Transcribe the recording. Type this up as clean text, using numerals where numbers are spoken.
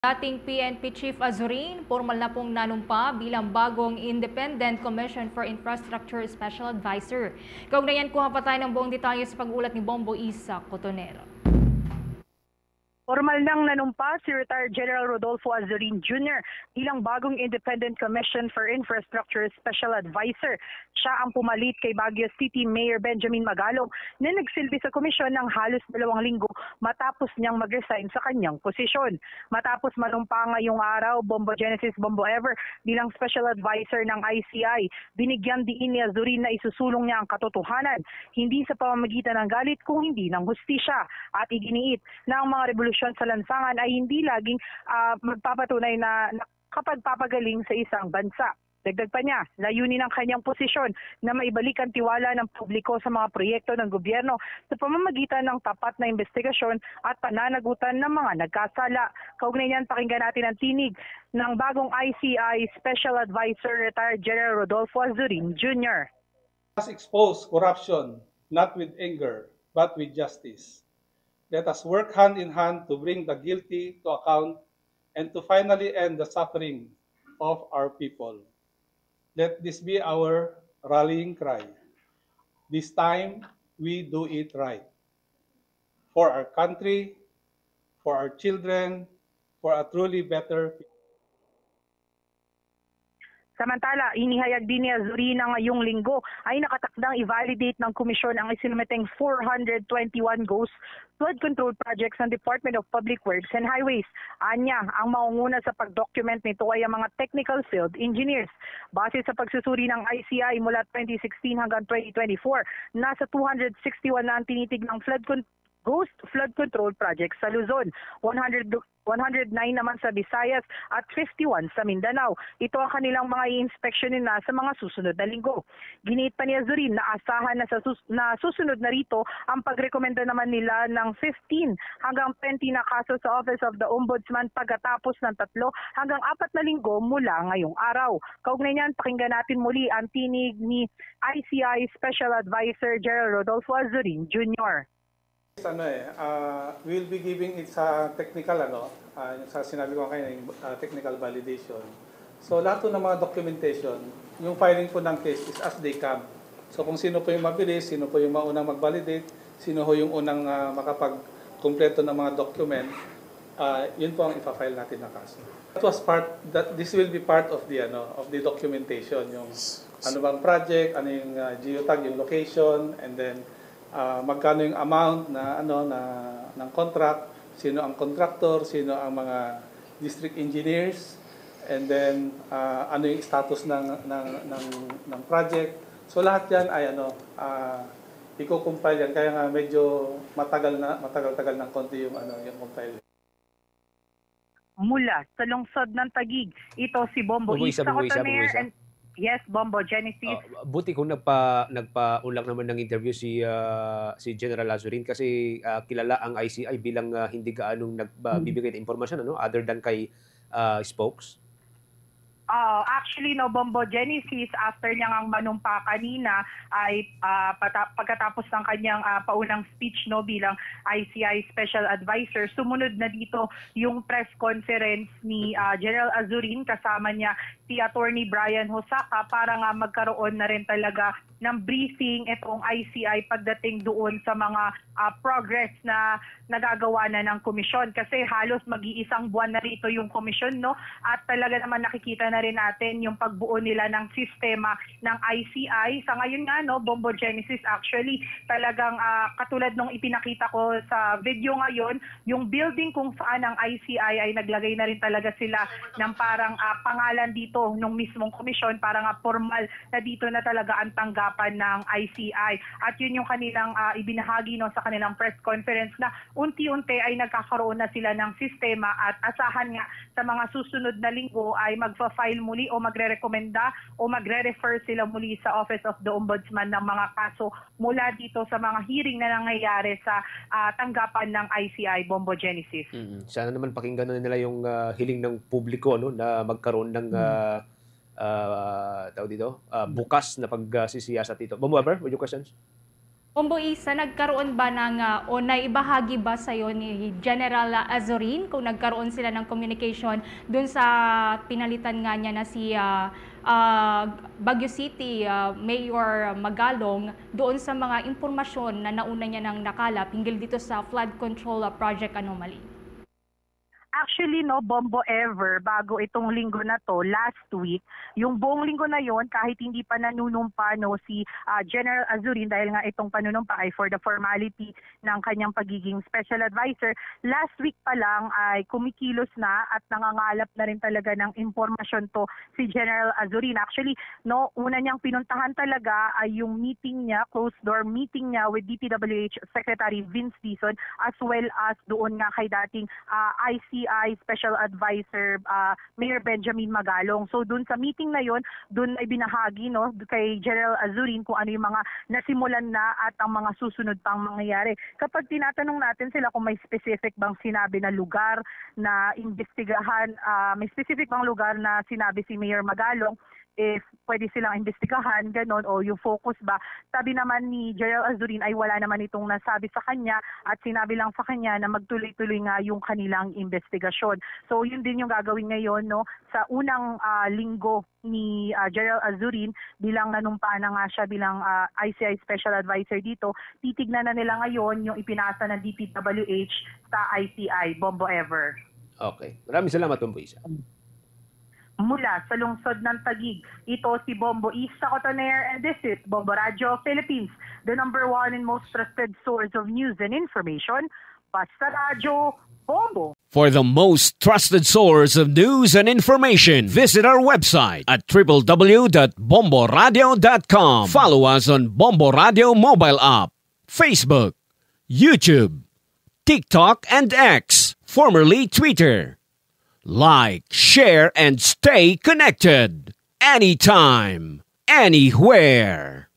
Dating PNP Chief Azurin, formal na pong nanumpa bilang bagong Independent Commission for Infrastructure Special Advisor. Kaugnayan kuha pa tayo ng buong detalye sa pag-ulat ni Bombo Isa Cotonero. Formal nang nanumpa si retired General Rodolfo Azurin Jr. bilang bagong Independent Commission for Infrastructure Special Advisor. Siya ang pumalit kay Baguio City Mayor Benjamin Magalong na nagsilbi sa komisyon ng halos 2 linggo matapos niyang mag-resign sa kanyang posisyon. Matapos manumpa ngayong araw, Bombo Genesis Bombo Ever bilang Special Advisor ng ICI, binigyan diin ni Azurin na isusulong niya ang katotohanan, hindi sa pamamagitan ng galit kung hindi ng hustisya, at iginiit na ang mga revolusyon sa lansangan ay hindi laging magpapatunay na nakapagpapagaling sa isang bansa. Dagdag pa niya, layunin ng kanyang posisyon na maibalik ang tiwala ng publiko sa mga proyekto ng gobyerno sa pamamagitan ng tapat na investigasyon at pananagutan ng mga nagkasala. Kaugnay niyan, pakinggan natin ang tinig ng bagong ICI Special Advisor retired General Rodolfo Azurin Jr. Let us expose corruption not with anger but with justice. Let us work hand in hand to bring the guilty to account and to finally end the suffering of our people. Let this be our rallying cry. This time, we do it right. For our country, for our children, for a truly better future. Samantala, inihayag din ni Azurin na ngayong linggo ay nakatakdang i-validate ng komisyon ang isinumeteng 421 ghost flood control projects ng Department of Public Works and Highways. Anya, ang maunguna sa pag-document nito ay ang mga technical field engineers. Base sa pagsusuri ng ICI mula 2016 hanggang 2024, nasa 261 na ang tinitig ng ghost flood control projects sa Luzon, 109 naman sa Visayas at 51 sa Mindanao. Ito ang kanilang mga i-inspeksyonin na sa mga susunod na linggo. Giniit pa ni Azurin na asahan na susunod na rito ang pagrekomenda naman nila ng 15 hanggang 20 na kaso sa Office of the Ombudsman pagkatapos ng 3 hanggang 4 na linggo mula ngayong araw. Kaugnay niyan, pakinggan natin muli ang tinig ni ICI Special Advisor General Rodolfo Azurin Jr. We'll be giving it sa technical, sa sinabi ko kayo, technical validation. So lahat ng mga documentation, yung filing po ng case is as they come. So kung sino po yung mabilis, sino po yung maunang mag-validate, sino po yung unang makapag-kumpleto ng mga document, yun po ang ipa-file natin na kaso. This will be part of the documentation, yung ano bang project, ano yung geotag, yung location, and then magkano yung amount ng contract, sino ang contractor, sino ang mga district engineers, and then ano yung status ng project. So lahat yan ay i-compile yan, kaya nga medyo matagal ng konti yung compile. Mula sa lungsod ng Taguig, ito si Bombo Isa Cotonero. Yes, Bombo Genesis. Buti kung nagpa-unlak naman ng interview si General Azurin kasi kilala ang ICI bilang hindi gaanong nagbibigay ng impormasyon other than kay spokes. Actually, Bombo Genesis, after niya ngang manumpa kanina ay pagkatapos ng kanyang paunang speech bilang ICI Special Advisor, sumunod na dito yung press conference ni General Azurin, kasama niya si Attorney Brian Hosaka para nga magkaroon na rin talaga ng briefing itong ICI pagdating doon sa mga progress na nagagawa na ng komisyon. Kasi halos mag-iisang buwan na rito yung komisyon, at talaga naman nakikita na rin natin yung pagbuo nila ng sistema ng ICI. Sa ngayon nga, Bombo Genesis, actually, talagang katulad nung ipinakita ko sa video ngayon, yung building kung saan ang ICI ay naglagay na rin talaga sila ng parang pangalan dito nung mismong komisyon para nga formal na dito na talaga ang tanggapan ng ICI. At yun yung kanilang ibinahagi sa kanilang press conference na unti-unti ay nagkakaroon na sila ng sistema at asahan nga sa mga susunod na linggo ay magfa-file muli o magre-rekomenda o magre-refer sila muli sa Office of the Ombudsman ng mga kaso mula dito sa mga hearing na nangyayari sa tanggapan ng ICI, Bombo Genesis. Sana naman pakinggan na nila yung hiling ng publiko na magkaroon ng bukas na pagsisiyasat dito. Bombo Ever, with your questions? Bombo Isa, nagkaroon ba o naibahagi ba sa'yo ni General Azurin kung nagkaroon sila ng communication dun sa pinalitan nga niya na si Baguio City Mayor Magalong doon sa mga impormasyon na nauna niya nang nakalap hinggil dito sa flood control project anomaly? Actually, Bombo Ever, bago itong linggo na to, last week, yung buong linggo na yon kahit hindi pa nanunumpa si General Azurin dahil nga itong panunumpa ay for the formality ng kanyang pagiging special advisor, last week pa lang ay kumikilos na at nangangalap na rin talaga ng impormasyon to si General Azurin. Actually, una niyang pinuntahan talaga ay yung meeting niya, closed door meeting niya with DPWH Secretary Vince Dizon as well as doon nga kay dating ICI Special Advisor Mayor Benjamin Magalong. So dun sa meeting na yon, dun ay binahagi kay General Azurin kung ano yung mga nasimulan na at ang mga susunod pang mangyayari. Kapag tinatanong natin sila kung may specific bang sinabi na lugar na imbestigahan, may specific bang lugar na sinabi si Mayor Magalong, if pwede silang imbestigahan, ganon, o yung focus ba. Sabi naman ni General Azurin ay wala naman itong nasabi sa kanya at sinabi lang sa kanya na magtuloy-tuloy nga yung kanilang investigasyon. So yun din yung gagawin ngayon sa unang linggo ni General Azurin bilang nanumpa na nga siya bilang ICI Special Advisor dito. Titignan na nila ngayon yung ipinasa ng DPWH sa ICI, Bombo Ever. Okay. Maraming salamat, Bombo Isa. Mula sa lungsod ng Taguig, ito si Bombo Isa Cotoner and this is Bombo Radio Philippines, the number one and most trusted source of news and information. Basta Radio, Bombo. For the most trusted source of news and information, visit our website at www.bomboradio.com. Follow us on Bombo Radio mobile app, Facebook, YouTube, TikTok, and X, formerly Twitter. Like, share, and stay connected. Anytime, anywhere.